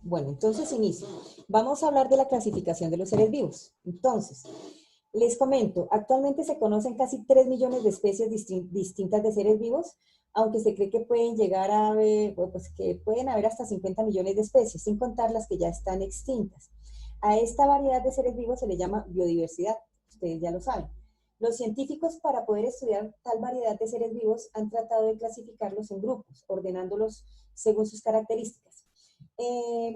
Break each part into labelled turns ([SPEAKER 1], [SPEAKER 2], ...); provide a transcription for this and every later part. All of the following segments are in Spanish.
[SPEAKER 1] Bueno, entonces inicio. Vamos a hablar de la clasificación de los seres vivos. Entonces, les comento, actualmente se conocen casi 3 millones de especies distintas de seres vivos, aunque se cree que pueden llegar a haber, bueno, pues que pueden haber hasta 50 millones de especies, sin contar las que ya están extintas. A esta variedad de seres vivos se le llama biodiversidad, ustedes ya lo saben. Los científicos, para poder estudiar tal variedad de seres vivos, han tratado de clasificarlos en grupos, ordenándolos según sus características.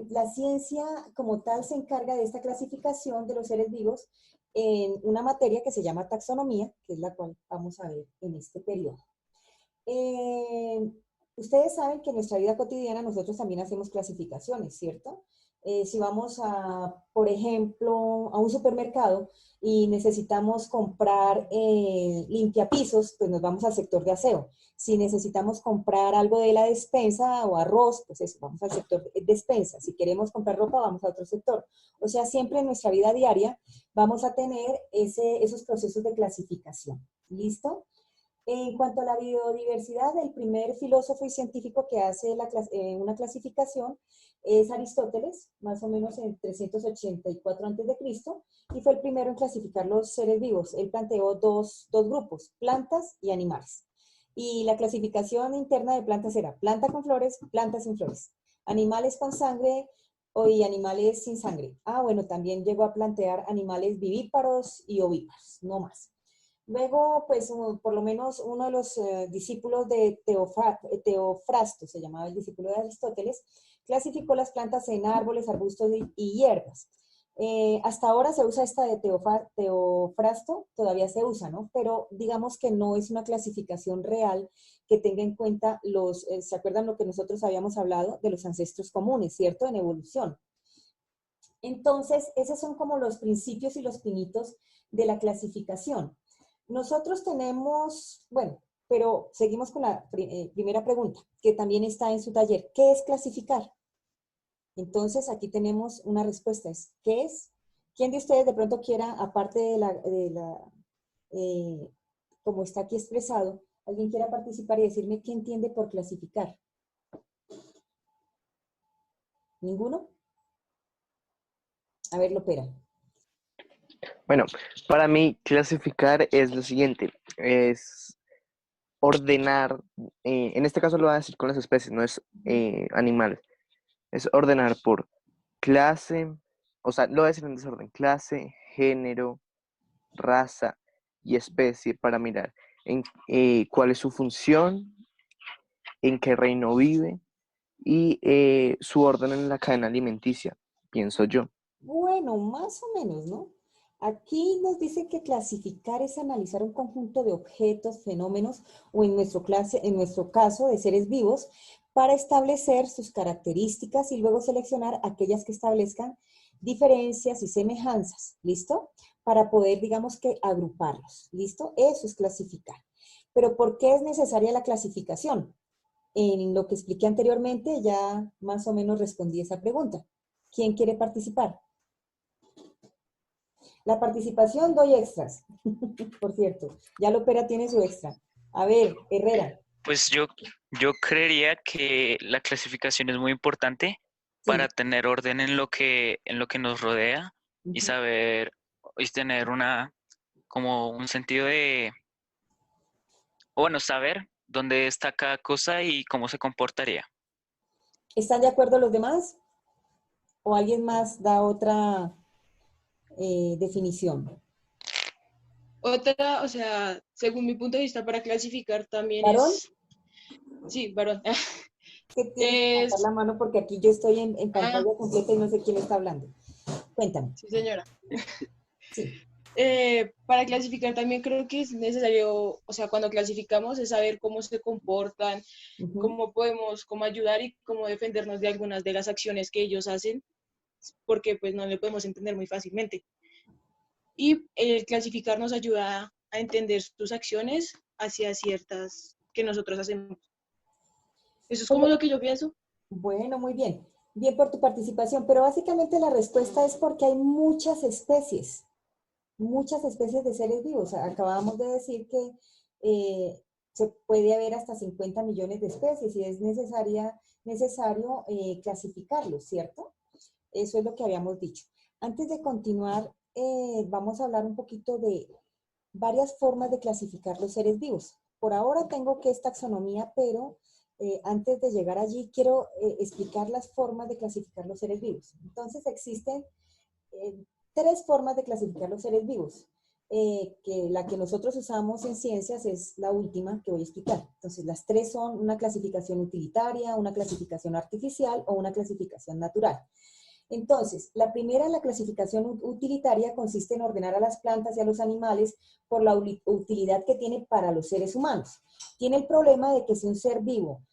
[SPEAKER 1] La ciencia como tal se encarga de esta clasificación de los seres vivos en una materia que se llama taxonomía, que es la cual vamos a ver en este periodo. Ustedes saben que en nuestra vida cotidiana nosotros también hacemos clasificaciones, ¿cierto? Si vamos a, por ejemplo, a un supermercado y necesitamos comprar limpiapisos, pues nos vamos al sector de aseo. Si necesitamos comprar algo de la despensa o arroz, pues eso, vamos al sector de despensa. Si queremos comprar ropa, vamos a otro sector. O sea, siempre en nuestra vida diaria vamos a tener esos procesos de clasificación. ¿Listo? En cuanto a la biodiversidad, el primer filósofo y científico que hace una clasificación es Aristóteles, más o menos en 384 a.C., y fue el primero en clasificar los seres vivos. Él planteó dos grupos, plantas y animales. Y la clasificación interna de plantas era planta con flores, plantas sin flores, animales con sangre y animales sin sangre. Bueno, también llegó a plantear animales vivíparos y ovíparos, no más. Luego, pues, por lo menos uno de los discípulos de Teofrasto, se llamaba el discípulo de Aristóteles, clasificó las plantas en árboles, arbustos y hierbas. Hasta ahora se usa esta de Teofrasto, todavía se usa, ¿no? Pero digamos que no es una clasificación real que tenga en cuenta ¿se acuerdan lo que nosotros habíamos hablado de los ancestros comunes, ¿cierto? En evolución. Entonces, esos son como los principios y los pinitos de la clasificación. Nosotros tenemos, bueno, pero seguimos con la primera pregunta, que también está en su taller. ¿Qué es clasificar? Entonces, aquí tenemos una respuesta. ¿Qué es? ¿Quién de ustedes de pronto quiera, aparte como está aquí expresado, alguien quiera participar y decirme qué entiende por clasificar? ¿Ninguno? A ver, Lopera.
[SPEAKER 2] Bueno, para mí clasificar es lo siguiente, es ordenar, en este caso lo voy a decir con las especies, no es animal, es ordenar por clase, o sea, lo voy a decir en desorden, clase, género, raza y especie para mirar cuál es su función, en qué reino vive y su orden en la cadena alimenticia, pienso yo.
[SPEAKER 1] Bueno, más o menos, ¿no? Aquí nos dice que clasificar es analizar un conjunto de objetos, fenómenos o en nuestro caso de seres vivos para establecer sus características y luego seleccionar aquellas que establezcan diferencias y semejanzas, ¿listo? Para poder, digamos que, agruparlos, ¿listo? Eso es clasificar. Pero ¿por qué es necesaria la clasificación? En lo que expliqué anteriormente ya más o menos respondí esa pregunta. ¿Quién quiere participar? La participación doy extras, por cierto. Ya Lopera tiene su extra. A ver, Herrera.
[SPEAKER 3] Pues yo creería que la clasificación es muy importante para
[SPEAKER 1] Sí.
[SPEAKER 3] tener orden en lo que nos rodea y saber y tener como un sentido bueno, saber dónde está cada cosa y cómo se comportaría.
[SPEAKER 1] ¿Están de acuerdo los demás? ¿O alguien más da otra definición?
[SPEAKER 4] Otra, o sea, según mi punto de vista, para clasificar también
[SPEAKER 1] ¿Varón?
[SPEAKER 4] sí, varón,
[SPEAKER 1] ¿Qué tienes que levantar la mano? Porque aquí yo estoy en pantalla completa y no sé quién está hablando. Cuéntame.
[SPEAKER 4] sí, señora.
[SPEAKER 1] Sí.
[SPEAKER 4] Para clasificar también creo que es necesario, o sea, cuando clasificamos es saber cómo se comportan, cómo ayudar y cómo defendernos de algunas de las acciones que ellos hacen, porque pues no le podemos entender muy fácilmente. Y el clasificar nos ayuda a entender sus acciones hacia ciertas que nosotros hacemos. Eso es como lo que yo pienso.
[SPEAKER 1] Bueno, muy bien. Bien por tu participación, pero básicamente la respuesta es porque hay muchas especies de seres vivos. Acabamos de decir que se puede haber hasta 50 millones de especies y es necesario clasificarlos, ¿cierto? Eso es lo que habíamos dicho. Antes de continuar, vamos a hablar un poquito de varias formas de clasificar los seres vivos. Por ahora tengo que es taxonomía, pero antes de llegar allí quiero explicar las formas de clasificar los seres vivos. Entonces existen 3 formas de clasificar los seres vivos. Que la que nosotros usamos en ciencias es la última que voy a explicar. Entonces, las 3 son una clasificación utilitaria, una clasificación artificial o una clasificación natural. Entonces, la primera, la clasificación utilitaria, consiste en ordenar a las plantas y a los animales por la utilidad que tiene para los seres humanos. Tiene el problema de que si un ser vivo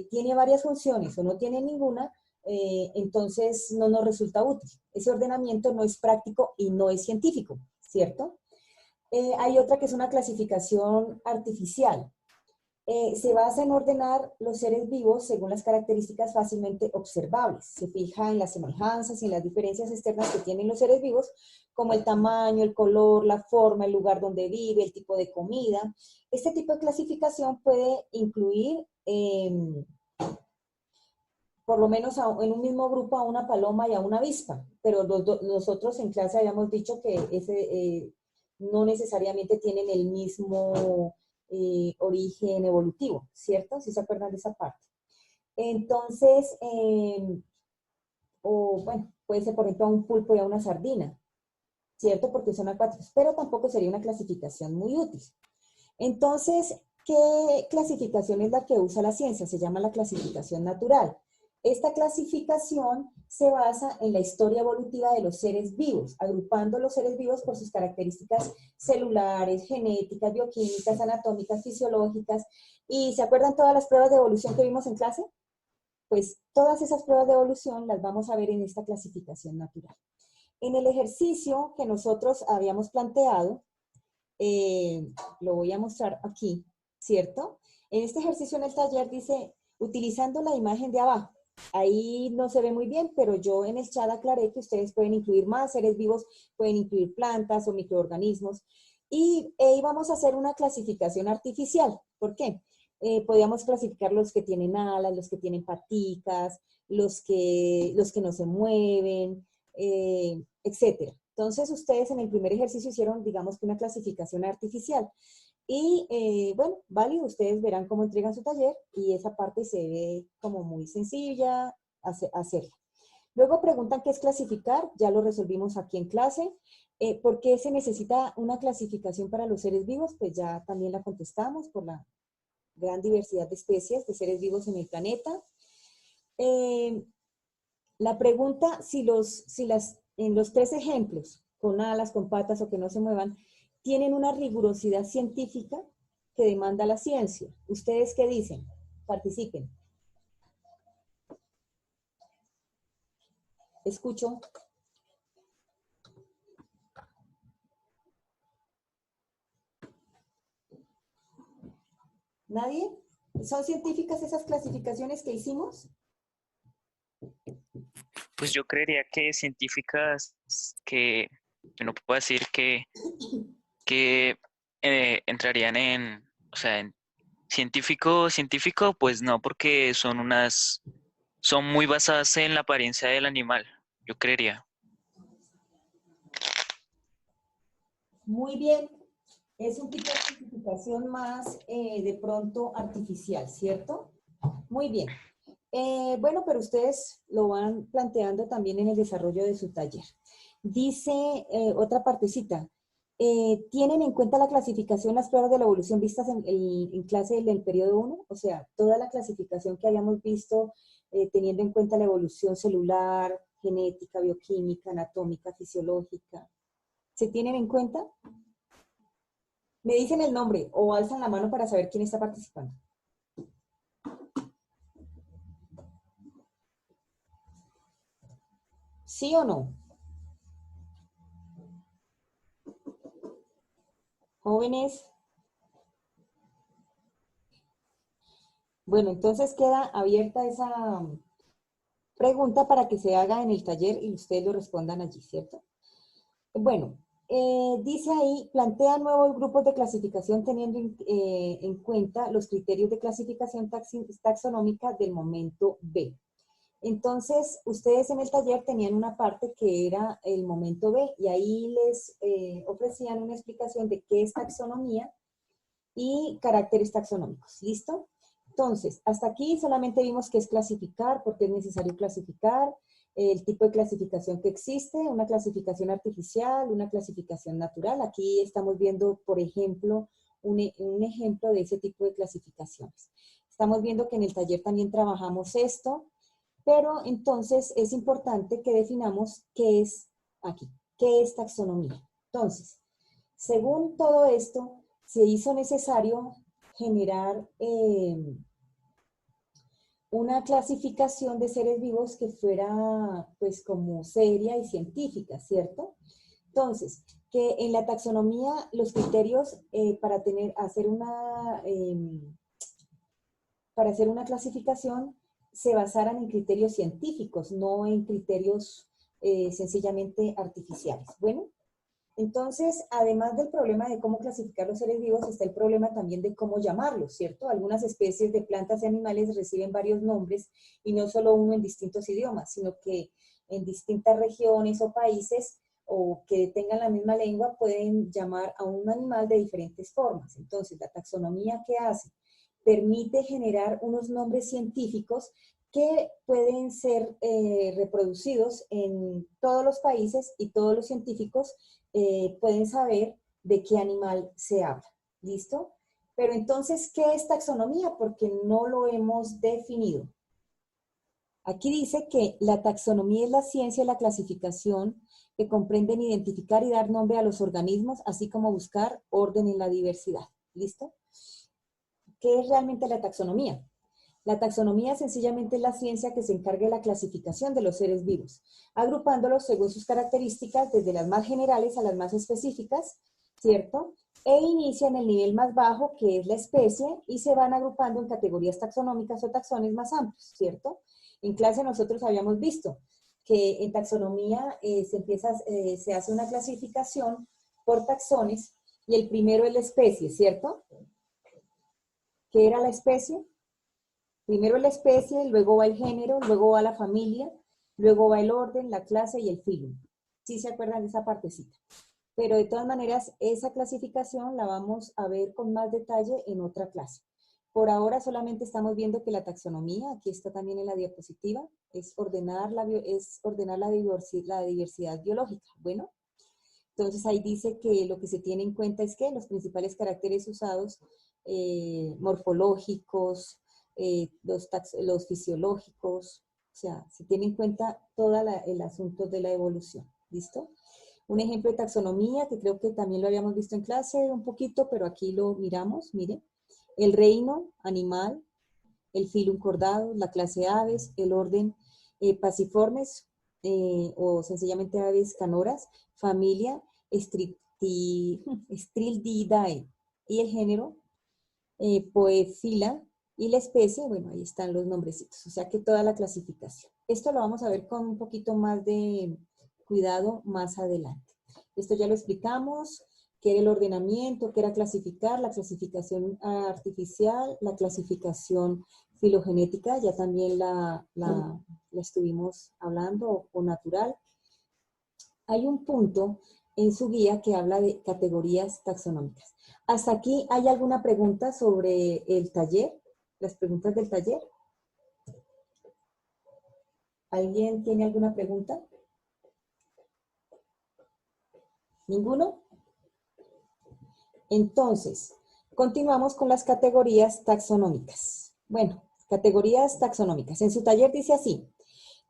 [SPEAKER 1] tiene varias funciones o no tiene ninguna, entonces no nos resulta útil. Ese ordenamiento no es práctico y no es científico, ¿cierto? Hay otra que es una clasificación artificial. Se basa en ordenar los seres vivos según las características fácilmente observables. Se fija en las semejanzas y en las diferencias externas que tienen los seres vivos, como el tamaño, el color, la forma, el lugar donde vive, el tipo de comida. Este tipo de clasificación puede incluir, por lo menos en un mismo grupo, a una paloma y a una avispa, pero nosotros en clase habíamos dicho que no necesariamente tienen el mismo origen evolutivo, ¿cierto? Si se acuerdan de esa parte. Entonces, o bueno, puede ser por ejemplo a un pulpo y a una sardina, ¿cierto? Porque son acuáticos, pero tampoco sería una clasificación muy útil. Entonces, ¿qué clasificación es la que usa la ciencia? Se llama la clasificación natural. Esta clasificación se basa en la historia evolutiva de los seres vivos, agrupando los seres vivos por sus características celulares, genéticas, bioquímicas, anatómicas, fisiológicas. ¿Y se acuerdan todas las pruebas de evolución que vimos en clase? Pues todas esas pruebas de evolución las vamos a ver en esta clasificación natural. En el ejercicio que nosotros habíamos planteado, lo voy a mostrar aquí, ¿cierto? En este ejercicio en el taller dice, utilizando la imagen de abajo, ahí no se ve muy bien, pero yo en el chat aclaré que ustedes pueden incluir más seres vivos, pueden incluir plantas o microorganismos, y vamos a hacer una clasificación artificial. ¿Por qué? Podríamos clasificar los que tienen alas, los que tienen paticas, los que no se mueven, etcétera. Entonces, ustedes en el primer ejercicio hicieron, digamos que una clasificación artificial. Y bueno, válido, ustedes verán cómo entregan su taller y esa parte se ve como muy sencilla hacerla. Luego preguntan qué es clasificar, ya lo resolvimos aquí en clase. ¿Por qué se necesita una clasificación para los seres vivos? Pues ya también la contestamos por la gran diversidad de especies de seres vivos en el planeta. La pregunta, en los 3 ejemplos, con alas, con patas o que no se muevan, tienen una rigurosidad científica que demanda la ciencia. ¿Ustedes qué dicen? Participen. Escucho. ¿Nadie? ¿Son científicas esas clasificaciones que hicimos?
[SPEAKER 3] Pues yo creería que científicas que no puedo decir que entrarían o sea, en científico, pues no, porque son muy basadas en la apariencia del animal, yo creería.
[SPEAKER 1] Muy bien. Es un tipo de clasificación más de pronto artificial, ¿cierto? Muy bien. Bueno, pero ustedes lo van planteando también en el desarrollo de su taller. Dice otra partecita, ¿tienen en cuenta la clasificación las pruebas de la evolución vistas en clase del periodo 1? O sea, toda la clasificación que habíamos visto teniendo en cuenta la evolución celular, genética, bioquímica, anatómica, fisiológica. ¿Se tienen en cuenta? Me dicen el nombre o alzan la mano para saber quién está participando. ¿Sí o no? Jóvenes. Bueno, entonces queda abierta esa pregunta para que se haga en el taller y ustedes lo respondan allí, ¿cierto? Bueno, dice ahí, plantea nuevos grupos de clasificación teniendo en cuenta los criterios de clasificación taxonómica del momento B. Entonces, ustedes en el taller tenían una parte que era el momento B y ahí les ofrecían una explicación de qué es taxonomía y caracteres taxonómicos. ¿Listo? Entonces, hasta aquí solamente vimos qué es clasificar, por qué es necesario clasificar, el tipo de clasificación que existe, una clasificación artificial, una clasificación natural. Aquí estamos viendo, por ejemplo, un ejemplo de ese tipo de clasificaciones. Estamos viendo que en el taller también trabajamos esto, pero entonces es importante que definamos qué es aquí, qué es taxonomía. Entonces, según todo esto, se hizo necesario generar una clasificación de seres vivos que fuera pues como seria y científica, ¿cierto? Entonces, que en la taxonomía los criterios para hacer una clasificación se basaran en criterios científicos, no en criterios sencillamente artificiales. Bueno, entonces, además del problema de cómo clasificar los seres vivos, está el problema también de cómo llamarlos, ¿cierto? Algunas especies de plantas y animales reciben varios nombres y no solo uno en distintos idiomas, sino que en distintas regiones o países o que tengan la misma lengua pueden llamar a un animal de diferentes formas. Entonces, la taxonomía, ¿qué hace? Permite generar unos nombres científicos que pueden ser reproducidos en todos los países y todos los científicos pueden saber de qué animal se habla. ¿Listo? Pero entonces, ¿qué es taxonomía? Porque no lo hemos definido. Aquí dice que la taxonomía es la ciencia de la clasificación que comprenden identificar y dar nombre a los organismos, así como buscar orden en la diversidad. ¿Listo? ¿Qué es realmente la taxonomía? La taxonomía sencillamente es la ciencia que se encarga de la clasificación de los seres vivos, agrupándolos según sus características, desde las más generales a las más específicas, ¿cierto? E inicia en el nivel más bajo, que es la especie, y se van agrupando en categorías taxonómicas o taxones más amplios, ¿cierto? En clase nosotros habíamos visto que en taxonomía se hace una clasificación por taxones, y el primero es la especie, ¿cierto? ¿Qué era la especie? Primero la especie, luego va el género, luego va la familia, luego va el orden, la clase y el filo. ¿Sí se acuerdan de esa partecita? Pero de todas maneras, esa clasificación la vamos a ver con más detalle en otra clase. Por ahora solamente estamos viendo que la taxonomía, aquí está también en la diapositiva, es ordenar la diversidad biológica. Bueno, entonces ahí dice que lo que se tiene en cuenta es que los principales caracteres usados, morfológicos, los fisiológicos, o sea, se tiene en cuenta todo el asunto de la evolución. ¿Listo? Un ejemplo de taxonomía, que creo que también lo habíamos visto en clase un poquito, pero aquí lo miramos, miren. El reino animal, el filum cordado, la clase aves, el orden pasiformes o sencillamente aves canoras, familia Strildidae y el género Poefila y la especie, bueno, ahí están los nombrecitos, o sea que toda la clasificación. Esto lo vamos a ver con un poquito más de cuidado más adelante. Esto ya lo explicamos, qué era el ordenamiento, qué era clasificar, la clasificación artificial, la clasificación filogenética, ya también la estuvimos hablando, o natural. Hay un punto en su guía que habla de categorías taxonómicas. ¿Hasta aquí hay alguna pregunta sobre el taller? ¿Las preguntas del taller? ¿Alguien tiene alguna pregunta? ¿Ninguno? Entonces, continuamos con las categorías taxonómicas. Bueno, categorías taxonómicas. En su taller dice así: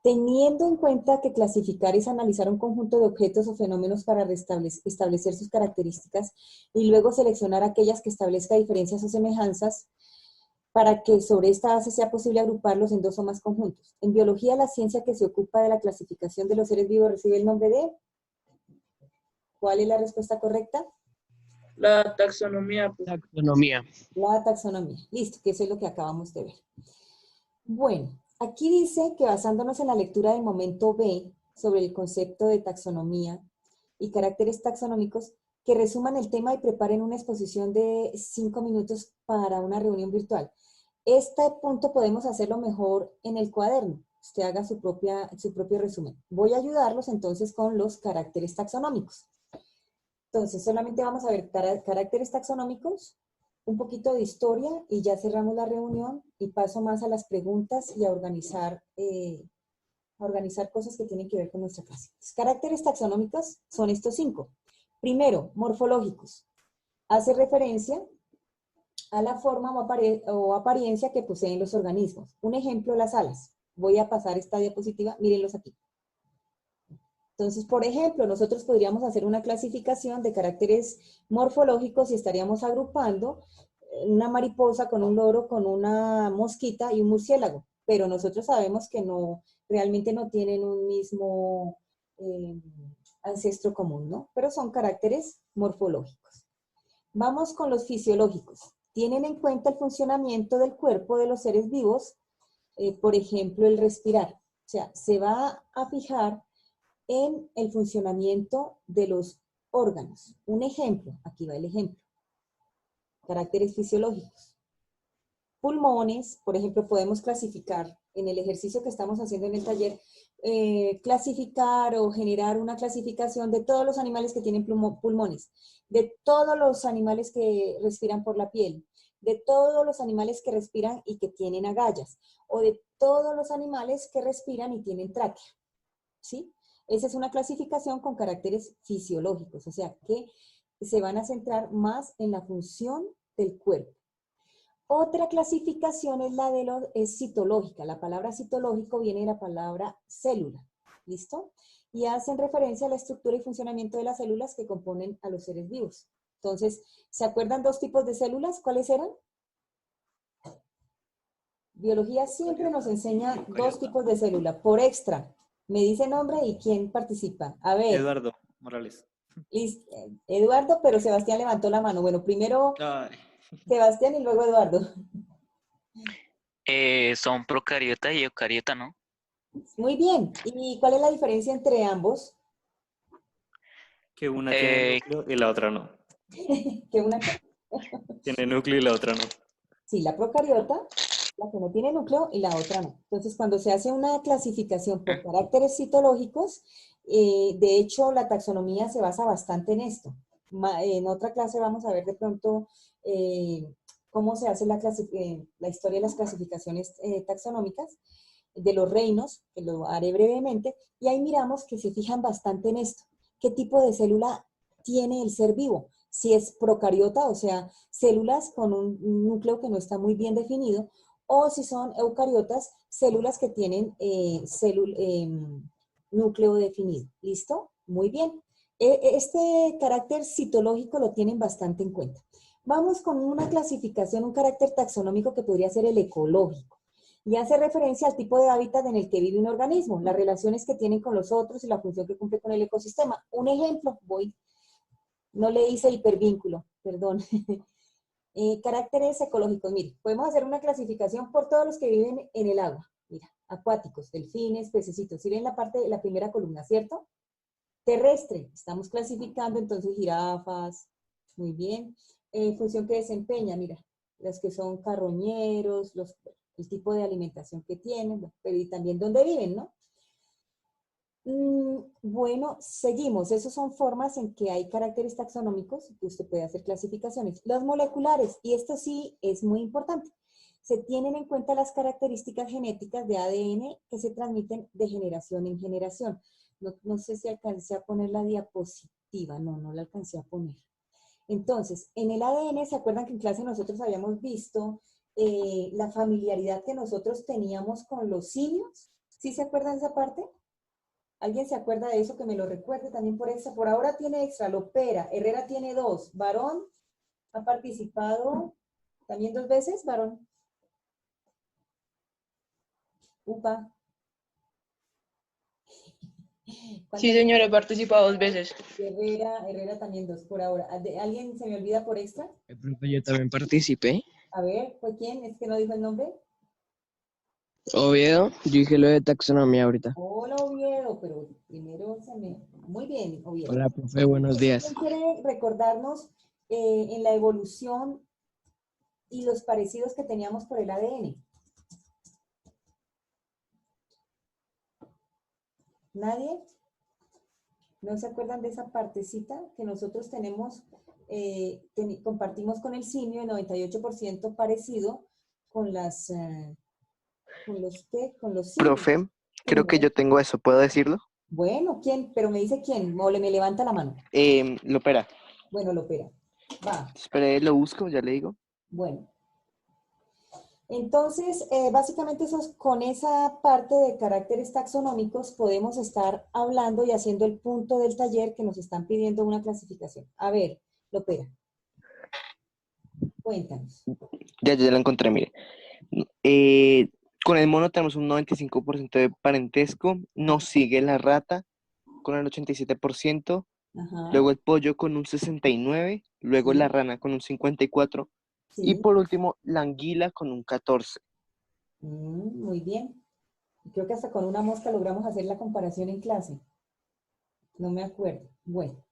[SPEAKER 1] teniendo en cuenta que clasificar es analizar un conjunto de objetos o fenómenos para establecer sus características y luego seleccionar aquellas que establezca diferencias o semejanzas para que sobre esta base sea posible agruparlos en dos o más conjuntos. En biología, la ciencia que se ocupa de la clasificación de los seres vivos recibe el nombre de... ¿Cuál es la respuesta correcta?
[SPEAKER 4] La taxonomía. Pues.
[SPEAKER 2] Taxonomía.
[SPEAKER 1] La taxonomía. Listo, que eso es lo que acabamos de ver. Bueno, aquí dice que basándonos en la lectura del momento B sobre el concepto de taxonomía y caracteres taxonómicos, que resuman el tema y preparen una exposición de 5 minutos para una reunión virtual. Este punto podemos hacerlo mejor en el cuaderno, Usted haga su propio resumen. Voy a ayudarlos entonces con los caracteres taxonómicos. Entonces, solamente vamos a ver caracteres taxonómicos, un poquito de historia y ya cerramos la reunión y paso más a las preguntas y a organizar cosas que tienen que ver con nuestra clase. Los caracteres taxonómicos son estos 5. Primero, morfológicos. Hace referencia a la forma o apariencia que poseen los organismos. Un ejemplo, las alas. Voy a pasar esta diapositiva, mírenlos aquí. Entonces, por ejemplo, nosotros podríamos hacer una clasificación de caracteres morfológicos y estaríamos agrupando una mariposa con un loro, con una mosquita y un murciélago. Pero nosotros sabemos que realmente no tienen un mismo ancestro común, ¿no? Pero son caracteres morfológicos. Vamos con los fisiológicos. Tienen en cuenta el funcionamiento del cuerpo de los seres vivos, por ejemplo, el respirar. O sea, se va a fijar en el funcionamiento de los órganos. Un ejemplo, aquí va el ejemplo. Caracteres fisiológicos. Pulmones, por ejemplo, podemos clasificar en el ejercicio que estamos haciendo en el taller, clasificar o generar una clasificación de todos los animales que tienen pulmones, de todos los animales que respiran por la piel, de todos los animales que respiran y que tienen agallas, o de todos los animales que respiran y tienen tráquea, ¿sí? Esa es una clasificación con caracteres fisiológicos, o sea, que se van a centrar más en la función del cuerpo. Otra clasificación es citológica. La palabra citológico viene de la palabra célula, ¿listo? Y hacen referencia a la estructura y funcionamiento de las células que componen a los seres vivos. Entonces, ¿se acuerdan 2 tipos de células? ¿Cuáles eran? Biología siempre nos enseña 2 tipos de célula, por extra. Me dice nombre y quién participa. A ver.
[SPEAKER 5] Eduardo Morales.
[SPEAKER 1] Eduardo, pero Sebastián levantó la mano. Bueno, primero
[SPEAKER 5] Ay.
[SPEAKER 1] Sebastián y luego Eduardo.
[SPEAKER 3] Son procariota y eucariota, ¿no?
[SPEAKER 1] Muy bien. ¿Y cuál es la diferencia entre ambos?
[SPEAKER 5] Que una tiene núcleo y la otra no.
[SPEAKER 1] ¿Que una
[SPEAKER 5] Tiene núcleo y la otra no.
[SPEAKER 1] Sí, la procariota, la que no tiene núcleo y la otra no. Entonces, cuando se hace una clasificación por caracteres citológicos, de hecho, la taxonomía se basa bastante en esto. En otra clase vamos a ver de pronto cómo se hace la historia de las clasificaciones taxonómicas de los reinos, que lo haré brevemente, y ahí miramos que se fijan bastante en esto. ¿Qué tipo de célula tiene el ser vivo? Si es procariota, o sea, células con un núcleo que no está muy bien definido, o si son eucariotas, células que tienen núcleo definido. ¿Listo? Muy bien. Este carácter citológico lo tienen bastante en cuenta. Vamos con una clasificación, un carácter taxonómico que podría ser el ecológico. Y hace referencia al tipo de hábitat en el que vive un organismo, las relaciones que tienen con los otros y la función que cumple con el ecosistema. Un ejemplo, no le hice hipervínculo, perdón. Caracteres ecológicos, mire, podemos hacer una clasificación por todos los que viven en el agua. Mira, acuáticos, delfines, pececitos. ¿Sí ven la primera columna, cierto? Terrestre, estamos clasificando entonces jirafas, muy bien. Función que desempeña, mira, las que son carroñeros, el tipo de alimentación que tienen, pero y también dónde viven, ¿no? Bueno, seguimos. Esas son formas en que hay caracteres taxonómicos que usted puede hacer clasificaciones. Los moleculares, y esto sí es muy importante, se tienen en cuenta las características genéticas de ADN que se transmiten de generación en generación. No sé si alcancé a poner la diapositiva, no la alcancé a poner. Entonces, en el ADN, ¿se acuerdan que en clase nosotros habíamos visto la familiaridad que nosotros teníamos con los simios? ¿Sí se acuerdan de esa parte? ¿Alguien se acuerda de eso? Que me lo recuerde también por extra. Por ahora tiene extra, Lopera. Herrera tiene 2. Varón ha participado también 2 veces, Varón. Upa.
[SPEAKER 4] Sí, señora, he participado 2 veces.
[SPEAKER 1] Herrera también 2 por ahora. ¿Alguien se me olvida por extra?
[SPEAKER 6] El profe, yo también participé.
[SPEAKER 1] A ver, ¿fue quién? ¿Es que no dijo el nombre?
[SPEAKER 6] Oviedo, yo dije lo de taxonomía ahorita.
[SPEAKER 1] Hola, Oviedo, pero primero Muy bien, Oviedo.
[SPEAKER 6] Hola, profe, buenos días.
[SPEAKER 1] ¿Quiere recordarnos en la evolución y los parecidos que teníamos por el ADN? ¿Nadie? ¿No se acuerdan de esa partecita que nosotros tenemos, compartimos con el simio, el 98% parecido con las, con los qué, con los simios?
[SPEAKER 2] Profe, creo que yo tengo eso, ¿puedo decirlo?
[SPEAKER 1] Bueno, ¿quién? Pero me dice quién, o me levanta la mano.
[SPEAKER 2] Lopera.
[SPEAKER 1] Bueno, lo opera. Va,
[SPEAKER 2] Espere, lo busco, ya le digo.
[SPEAKER 1] bueno. Entonces, básicamente con esa parte de caracteres taxonómicos podemos estar hablando y haciendo el punto del taller que nos están pidiendo una clasificación. A ver, Lopera, cuéntanos.
[SPEAKER 2] Ya la encontré, mire. Con el mono tenemos un 95% de parentesco, nos sigue la rata con el 87%,
[SPEAKER 1] Ajá,
[SPEAKER 2] luego el pollo con un 69%, luego
[SPEAKER 1] sí,
[SPEAKER 2] la rana con un 54%, y
[SPEAKER 1] sí.
[SPEAKER 2] por último la anguila con un 14%.
[SPEAKER 1] Muy bien. Creo que hasta con una mosca logramos hacer la comparación en clase. No me acuerdo. Bueno.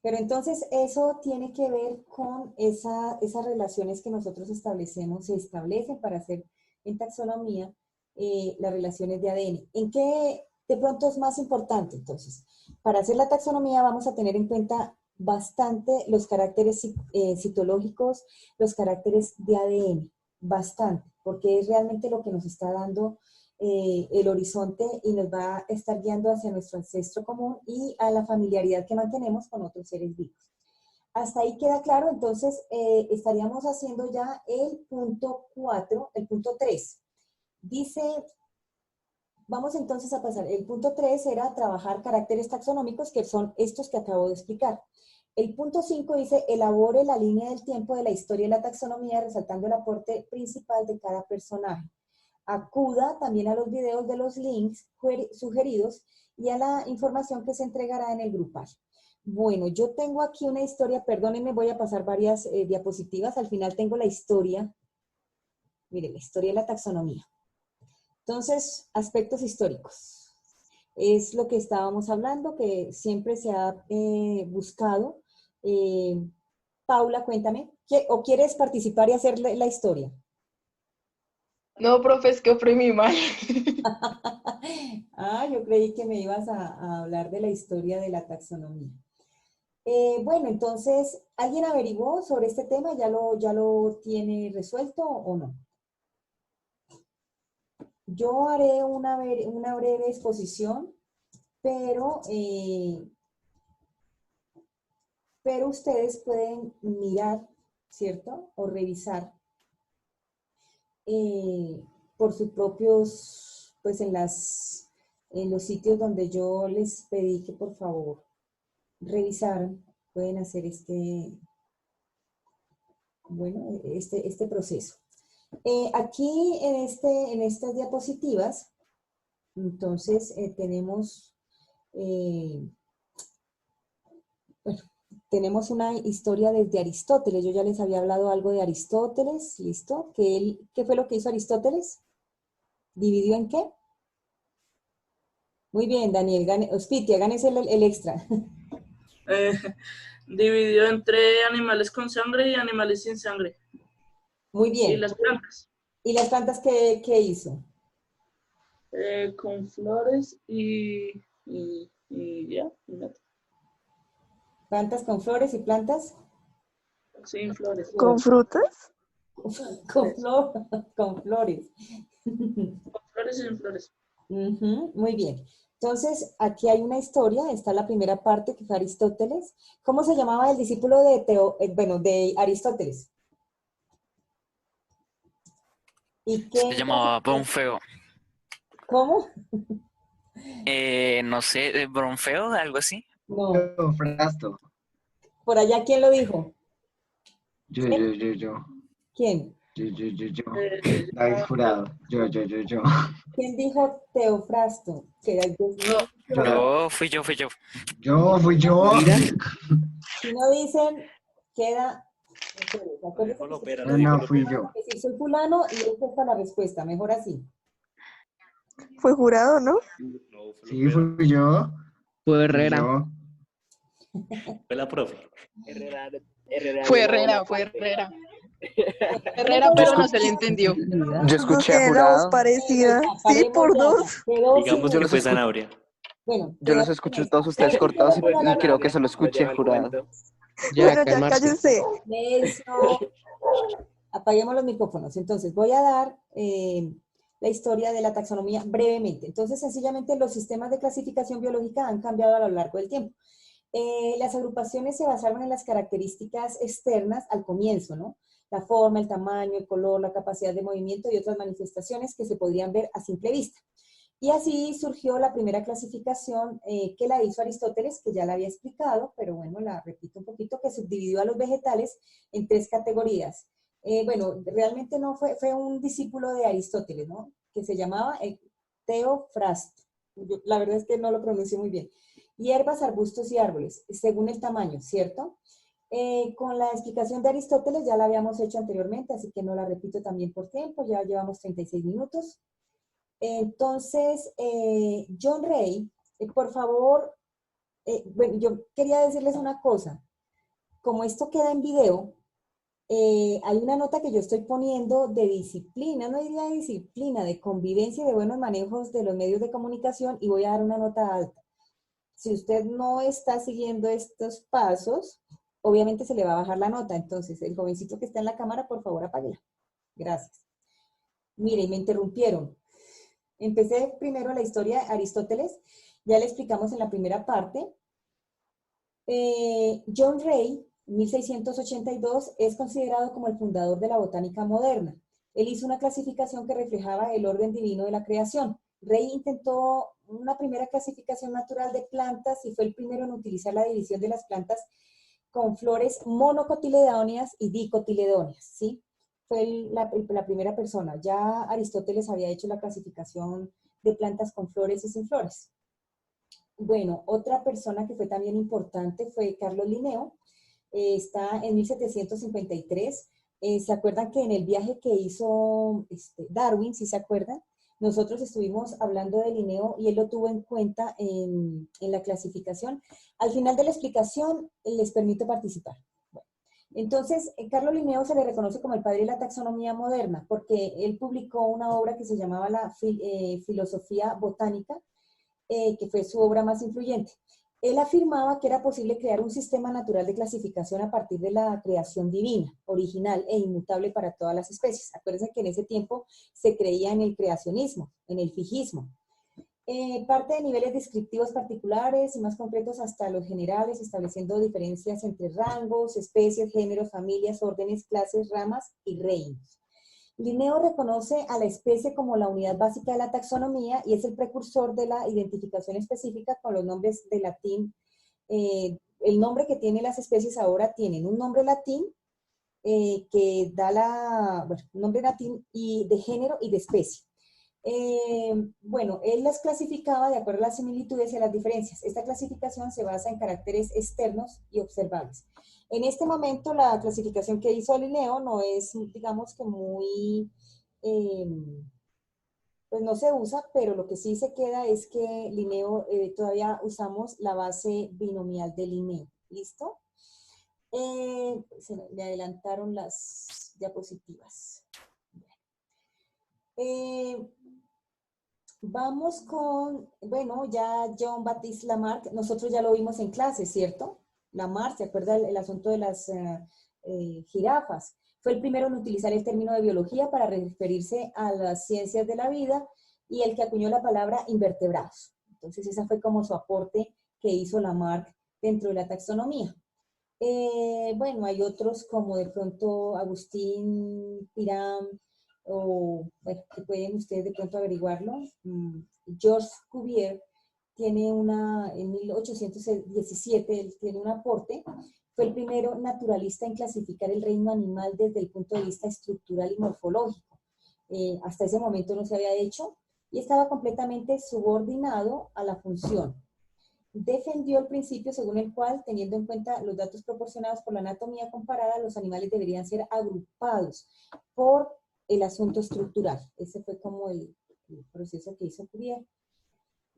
[SPEAKER 1] Pero entonces eso tiene que ver con esas relaciones que nosotros establecemos, se establecen para hacer en taxonomía las relaciones de ADN. ¿En qué de pronto es más importante? Entonces, para hacer la taxonomía vamos a tener en cuenta bastante los caracteres citológicos, los caracteres de ADN, bastante, porque es realmente lo que nos está dando el horizonte y nos va a estar guiando hacia nuestro ancestro común y a la familiaridad que mantenemos con otros seres vivos. Hasta ahí queda claro, entonces estaríamos haciendo ya el punto 4, el punto 3. Dice, vamos entonces a pasar, el punto 3 era trabajar caracteres taxonómicos, que son estos que acabo de explicar. El punto 5 dice, elabore la línea del tiempo de la historia de la taxonomía, resaltando el aporte principal de cada personaje. Acuda también a los videos de los links sugeridos y a la información que se entregará en el grupal. Bueno, yo tengo aquí una historia, perdónenme, voy a pasar varias diapositivas, al final tengo la historia, miren, la historia de la taxonomía. Entonces, aspectos históricos. Es lo que estábamos hablando, que siempre se ha buscado. Paula, cuéntame, ¿o quieres participar y hacer la historia?
[SPEAKER 4] No, profe, es que oprimí mal.
[SPEAKER 1] Yo creí que me ibas a hablar de la historia de la taxonomía. Bueno, entonces, ¿alguien averiguó sobre este tema? ¿Ya lo tiene resuelto o no? Yo haré una breve exposición, pero ustedes pueden mirar, ¿cierto? O revisar por sus propios, pues en los sitios donde yo les pedí que por favor revisaran, pueden hacer este proceso. Aquí en estas diapositivas, entonces tenemos, tenemos una historia desde Aristóteles. Yo ya les había hablado algo de Aristóteles, ¿listo? ¿Qué fue lo que hizo Aristóteles? ¿Dividió en qué? Muy bien, Daniel, Ospitia, gánese el extra.
[SPEAKER 7] Dividió entre animales con sangre y animales sin sangre.
[SPEAKER 1] Muy bien.
[SPEAKER 7] Y las plantas.
[SPEAKER 1] ¿Y las plantas qué hizo?
[SPEAKER 7] Con flores y ya.
[SPEAKER 1] ¿Plantas con flores y plantas?
[SPEAKER 7] Sin flores.
[SPEAKER 8] ¿Con frutas?
[SPEAKER 1] Con flores.
[SPEAKER 7] Con flores y sin flores.
[SPEAKER 1] Muy bien. Entonces, aquí hay una historia, está la primera parte que fue Aristóteles. ¿Cómo se llamaba el discípulo de Aristóteles?
[SPEAKER 3] Se llamaba Bronfeo.
[SPEAKER 1] ¿Cómo?
[SPEAKER 3] No sé, Bronfeo, algo así.
[SPEAKER 1] No.
[SPEAKER 9] Teofrasto.
[SPEAKER 1] ¿Por allá quién lo dijo?
[SPEAKER 9] Yo.
[SPEAKER 1] ¿Quién?
[SPEAKER 9] Yo. David Jurado. Yo.
[SPEAKER 1] ¿Quién dijo Teofrasto? Que era el
[SPEAKER 3] Fui yo.
[SPEAKER 9] Yo, fui yo.
[SPEAKER 2] Mira.
[SPEAKER 1] Si no dicen, queda...
[SPEAKER 9] No, fui yo.
[SPEAKER 1] Decir, soy fulano y esta es la respuesta. Mejor así.
[SPEAKER 8] Fue Jurado, ¿no?
[SPEAKER 9] Sí, fui yo.
[SPEAKER 6] Fue Herrera.
[SPEAKER 5] Fue la profe.
[SPEAKER 4] Fue Herrera. Herrera, pero no se le entendió.
[SPEAKER 2] Yo escuché a
[SPEAKER 8] Tienen la voz
[SPEAKER 2] Jurado.
[SPEAKER 8] parecida. Sí, por dos.
[SPEAKER 5] Digamos que fue Zanabria.
[SPEAKER 1] Bueno,
[SPEAKER 2] Yo los escucho todos ustedes cortados y creo que solo escuché jurado.
[SPEAKER 6] Ya,
[SPEAKER 8] Bueno, ya
[SPEAKER 6] calmarse.
[SPEAKER 8] cállense.
[SPEAKER 1] Eso. Apaguemos los micrófonos. Entonces, voy a dar la historia de la taxonomía brevemente. Entonces, sencillamente, los sistemas de clasificación biológica han cambiado a lo largo del tiempo. Las agrupaciones se basaron en las características externas al comienzo, ¿no? La forma, el tamaño, el color, la capacidad de movimiento y otras manifestaciones que se podrían ver a simple vista. Y así surgió la primera clasificación que la hizo Aristóteles, que ya la había explicado, pero bueno, la repito un poquito, que subdividió a los vegetales en 3 categorías. Bueno, realmente no fue un discípulo de Aristóteles, ¿no? Que se llamaba Teofrasto. La verdad es que no lo pronuncio muy bien. Hierbas, arbustos y árboles, según el tamaño, ¿cierto? Con la explicación de Aristóteles ya la habíamos hecho anteriormente, así que no la repito también por tiempo, ya llevamos 36 minutos. Entonces, John Ray, por favor, bueno, yo quería decirles una cosa. Como esto queda en video, hay una nota que yo estoy poniendo de disciplina, no diría de disciplina, de convivencia y de buenos manejos de los medios de comunicación y voy a dar una nota alta. Si usted no está siguiendo estos pasos, obviamente se le va a bajar la nota. Entonces, el jovencito que está en la cámara, por favor, apáguela. Gracias. Mire, me interrumpieron. Empecé primero la historia de Aristóteles, ya le explicamos en la primera parte. John Ray, 1682, es considerado como el fundador de la botánica moderna. Él hizo una clasificación que reflejaba el orden divino de la creación. Ray intentó una primera clasificación natural de plantas y fue el primero en utilizar la división de las plantas con flores monocotiledóneas y dicotiledóneas, ¿sí? Fue la primera persona. Ya Aristóteles había hecho la clasificación de plantas con flores y sin flores. Bueno, otra persona que fue también importante fue Carlos Linneo. Está en 1753. ¿Se acuerdan que en el viaje que hizo Darwin, si se acuerdan? Nosotros estuvimos hablando de Linneo y él lo tuvo en cuenta en la clasificación. Al final de la explicación, les permito participar. Bueno, entonces, Carlos Linneo se le reconoce como el padre de la taxonomía moderna porque él publicó una obra que se llamaba la Filosofía Botánica, que fue su obra más influyente. Él afirmaba que era posible crear un sistema natural de clasificación a partir de la creación divina, original e inmutable para todas las especies. Acuérdense que en ese tiempo se creía en el creacionismo, en el fijismo. Parte de niveles descriptivos particulares y más concretos hasta los generales, estableciendo diferencias entre rangos, especies, géneros, familias, órdenes, clases, ramas y reinos. Linneo reconoce a la especie como la unidad básica de la taxonomía y es el precursor de la identificación específica con los nombres de latín. El nombre que tienen las especies ahora tienen un nombre latín que da un nombre latín y de género y de especie. Bueno, él las clasificaba de acuerdo a las similitudes y a las diferencias. Esta clasificación se basa en caracteres externos y observables. En este momento, la clasificación que hizo Linneo no es, digamos que muy, pues no se usa, pero lo que sí se queda es que Linneo, todavía usamos la base binomial de Linneo. ¿Listo? Se me adelantaron las diapositivas. Vamos con, bueno, ya Jean-Baptiste Lamarck, nosotros ya lo vimos en clase, ¿cierto? Lamarck, ¿se acuerda el asunto de las jirafas? Fue el primero en utilizar el término de biología para referirse a las ciencias de la vida y el que acuñó la palabra invertebrados. Entonces, ese fue como su aporte que hizo Lamarck dentro de la taxonomía. Bueno, hay otros como de pronto Agustín Pirán, o bueno, que pueden ustedes de pronto averiguarlo. Georges Cuvier tiene en 1817, él tiene un aporte, fue el primero naturalista en clasificar el reino animal desde el punto de vista estructural y morfológico. Hasta ese momento no se había hecho y estaba completamente subordinado a la función. Defendió el principio según el cual, teniendo en cuenta los datos proporcionados por la anatomía comparada, los animales deberían ser agrupados por el asunto estructural. Ese fue como el proceso que hizo Cuvier.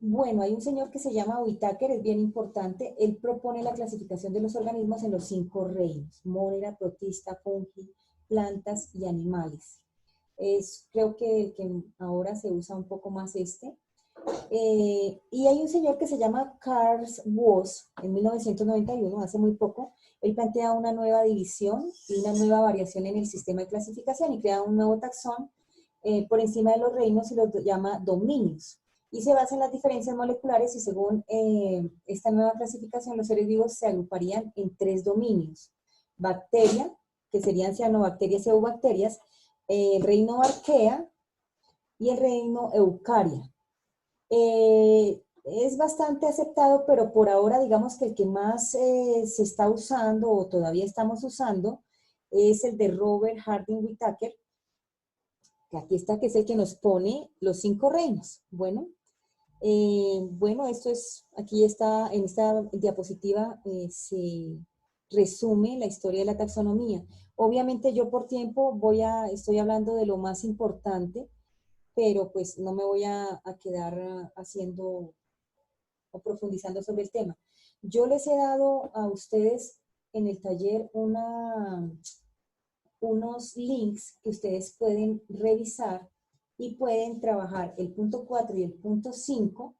[SPEAKER 1] Bueno, hay un señor que se llama Whitaker, es bien importante. Él propone la clasificación de los organismos en los 5 reinos: monera, protista, fungi, plantas y animales. Creo que el que ahora se usa un poco más Y hay un señor que se llama Carl Woese, en 1991, hace muy poco. Él plantea una nueva división y una nueva variación en el sistema de clasificación y crea un nuevo taxón por encima de los reinos y los llama dominios. Y se basa en las diferencias moleculares y según esta nueva clasificación, los seres vivos se agruparían en 3 dominios. Bacteria, que serían cianobacterias y eubacterias, el reino Archaea y el reino Eucaria. Es bastante aceptado, pero por ahora digamos que el que más se está usando o todavía estamos usando es el de Robert Harding Whittaker, que aquí está, que es el que nos pone los 5 reinos. Bueno, esto es, aquí está, en esta diapositiva se resume la historia de la taxonomía. Obviamente yo por tiempo estoy hablando de lo más importante, pero pues no me voy a quedar haciendo o profundizando sobre el tema. Yo les he dado a ustedes en el taller unos links que ustedes pueden revisar y pueden trabajar el punto 4 y el punto 5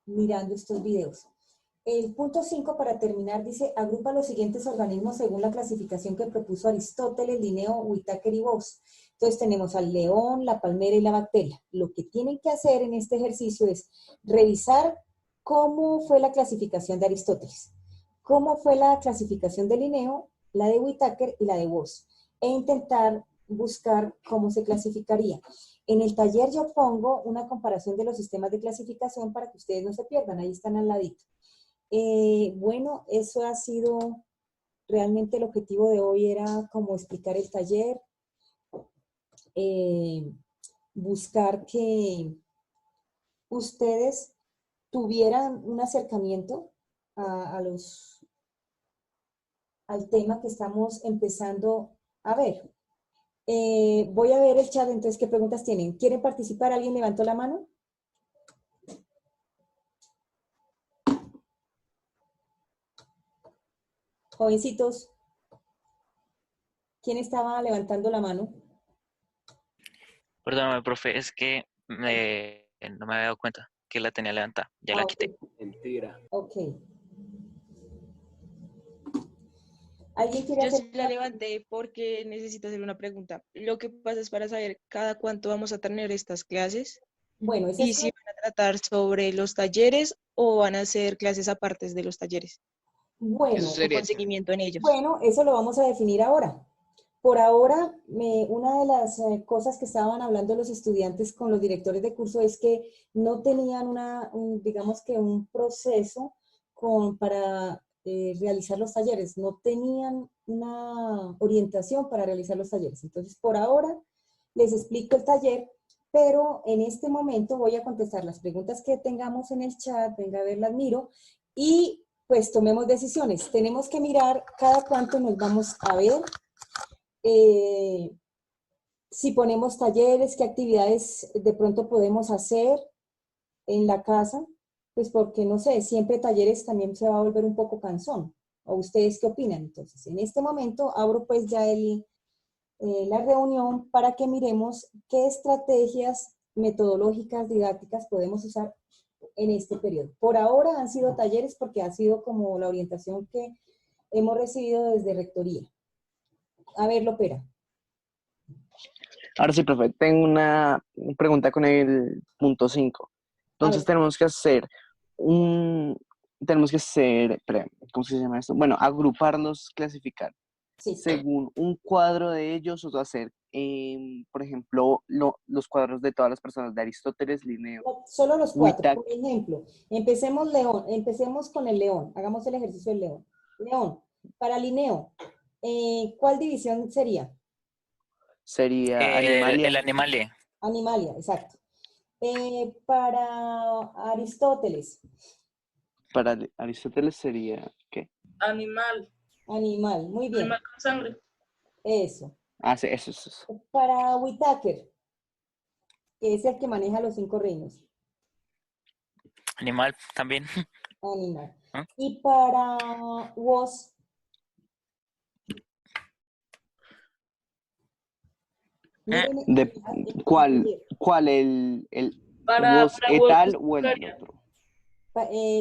[SPEAKER 1] mirando estos videos. El punto 5, para terminar, dice, agrupa los siguientes organismos según la clasificación que propuso Aristóteles, Linneo, Whittaker y Woese. Entonces tenemos al león, la palmera y la bacteria. Lo que tienen que hacer en este ejercicio es revisar cómo fue la clasificación de Aristóteles, cómo fue la clasificación de Linneo, la de Whittaker y la de Woese, e intentar buscar cómo se clasificaría. En el taller yo pongo una comparación de los sistemas de clasificación para que ustedes no se pierdan, ahí están al ladito. Bueno, eso ha sido realmente el objetivo de hoy, era como explicar el taller, buscar que ustedes tuvieran un acercamiento al tema que estamos empezando a ver. Voy a ver el chat, entonces, ¿qué preguntas tienen? ¿Quieren participar? ¿Alguien levantó la mano? Jovencitos, ¿quién estaba levantando la mano?
[SPEAKER 3] Perdóname, profe, es que no me había dado cuenta que la tenía levantada. Ya la quité.
[SPEAKER 5] Mentira.
[SPEAKER 1] Ok. ¿Alguien quiere
[SPEAKER 4] Yo
[SPEAKER 1] hacer?
[SPEAKER 4] sí la levanté porque necesito hacer una pregunta. Lo que pasa es para saber cada cuánto vamos a tener estas clases
[SPEAKER 1] Bueno, esa
[SPEAKER 4] y
[SPEAKER 1] es
[SPEAKER 4] si van a tratar sobre los talleres o van a hacer clases apartes de los talleres
[SPEAKER 1] bueno,
[SPEAKER 4] o con seguimiento en ellos.
[SPEAKER 1] bueno, eso lo vamos a definir ahora. Por ahora, una de las cosas que estaban hablando los estudiantes con los directores de curso es que no tenían digamos que un proceso para realizar los talleres, no tenían una orientación para realizar los talleres. Entonces, por ahora, les explico el taller, pero en este momento voy a contestar las preguntas que tengamos en el chat, venga a ver, las miro, y pues tomemos decisiones. Tenemos que mirar cada cuánto nos vamos a ver, si ponemos talleres, qué actividades de pronto podemos hacer en la casa, pues porque no sé, siempre talleres también se va a volver un poco cansón. ¿O ustedes qué opinan? Entonces, en este momento abro pues ya la reunión para que miremos qué estrategias metodológicas, didácticas podemos usar en este periodo. Por ahora han sido talleres porque ha sido como la orientación que hemos recibido desde Rectoría. A ver, Lopera.
[SPEAKER 2] Ahora sí, profe, tengo una pregunta con el punto 5. Entonces tenemos que hacer espera, ¿cómo se llama esto? Bueno, agruparlos, clasificar según un cuadro de ellos, o hacer, por ejemplo, los cuadros de todas las personas de Aristóteles, Linneo.
[SPEAKER 1] Solo los 4,
[SPEAKER 2] Whittaker.
[SPEAKER 1] por ejemplo. Empecemos con el león, hagamos el ejercicio del león. León, para Linneo, ¿cuál división sería?
[SPEAKER 2] Sería Animalia.
[SPEAKER 3] El animalia.
[SPEAKER 1] Animalia, exacto. Para Aristóteles.
[SPEAKER 2] Para Aristóteles sería, ¿qué?
[SPEAKER 7] Animal.
[SPEAKER 1] Animal, muy bien.
[SPEAKER 7] Animal con sangre.
[SPEAKER 1] Eso.
[SPEAKER 2] Ah, sí, eso.
[SPEAKER 1] Para Whittaker, que es el que maneja los 5 reinos.
[SPEAKER 3] Animal también.
[SPEAKER 1] Animal.
[SPEAKER 3] ¿Ah?
[SPEAKER 1] Y para Woese.
[SPEAKER 2] ¿Cuál el ¿Vos
[SPEAKER 7] para
[SPEAKER 2] et
[SPEAKER 7] Word
[SPEAKER 2] al o el
[SPEAKER 7] Explorer.
[SPEAKER 2] otro?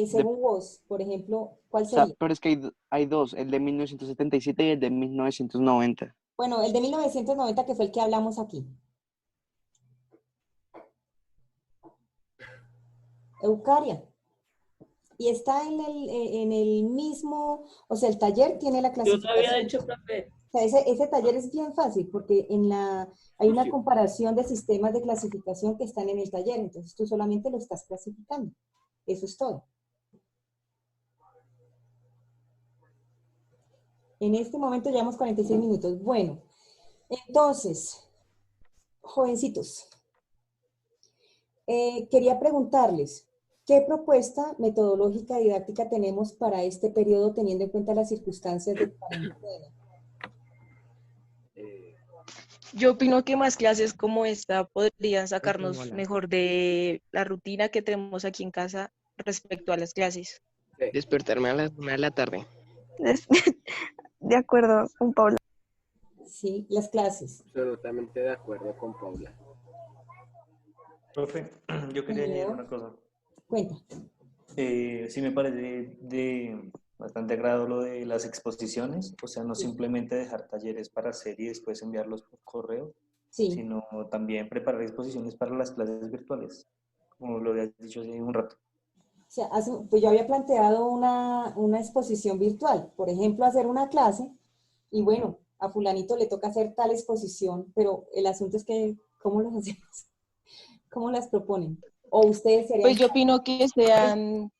[SPEAKER 1] Según vos, por ejemplo, ¿cuál
[SPEAKER 2] O sea,
[SPEAKER 1] sería?
[SPEAKER 2] pero es que hay dos, el de 1977 y el de 1990.
[SPEAKER 1] Bueno, el de 1990 que fue el que hablamos aquí. Eucaria. Y está en el mismo, o sea, el taller tiene la
[SPEAKER 7] Yo lo había
[SPEAKER 1] clasificación.
[SPEAKER 7] hecho, profe.
[SPEAKER 1] O sea, ese taller es bien fácil porque hay una comparación de sistemas de clasificación que están en el taller, entonces tú solamente lo estás clasificando. Eso es todo. En este momento llevamos 46 minutos. Bueno, entonces, jovencitos, quería preguntarles, ¿qué propuesta metodológica didáctica tenemos para este periodo teniendo en cuenta las circunstancias de cuarentena?
[SPEAKER 4] Yo opino que más clases como esta podrían sacarnos mejor de la rutina que tenemos aquí en casa respecto a las clases.
[SPEAKER 6] Despertarme a las 1 de la tarde.
[SPEAKER 8] De acuerdo con Paula.
[SPEAKER 1] Sí, las clases.
[SPEAKER 10] Absolutamente de acuerdo con Paula.
[SPEAKER 5] Profe, yo quería añadir
[SPEAKER 1] Señor,
[SPEAKER 5] una cosa.
[SPEAKER 1] cuenta.
[SPEAKER 5] Sí me parece de bastante agrado lo de las exposiciones, o sea, no simplemente dejar talleres para hacer y después enviarlos por correo,
[SPEAKER 1] Sí.
[SPEAKER 5] sino también preparar exposiciones para las clases virtuales, como lo habías dicho hace un rato.
[SPEAKER 1] O sea, pues yo había planteado una exposición virtual, por ejemplo, hacer una clase y bueno, a fulanito le toca hacer tal exposición, pero el asunto es que, ¿cómo lo hacemos? ¿Cómo las proponen? ¿O ustedes serían?
[SPEAKER 4] Pues yo opino que sean